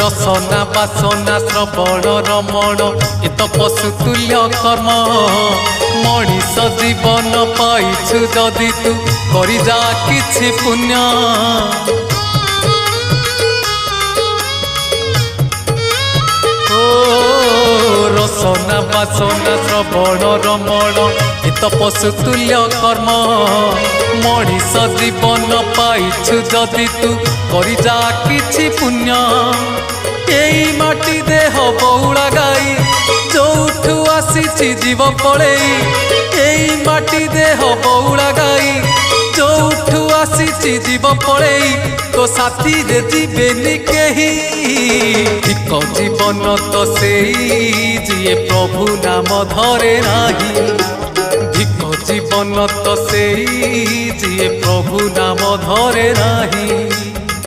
रसना बासना श्रवण रमण ए तो पशुतुल्य कर्म मनीष जीवन पाइछु जदि तू करि जा किछि पुण्य रसना बासना श्रवण रमण ए तो पशुतुल्य कर्म मनीष जीवन पाइछु जदि तू करि जा किछि पुण्य एई माटी देह बहुड़ा गाई जोठू आसीछि जीव पड़ेई एई माटी देह बहुड़ा गाई जोठू आसीछि जीव पड़ेई तो साथी रे जीवेनी केही एक जीवन तो सेई जिए प्रभु नाम धरे नाही धिक जीवन तो सेई जिए प्रभु नाम धरे नाही।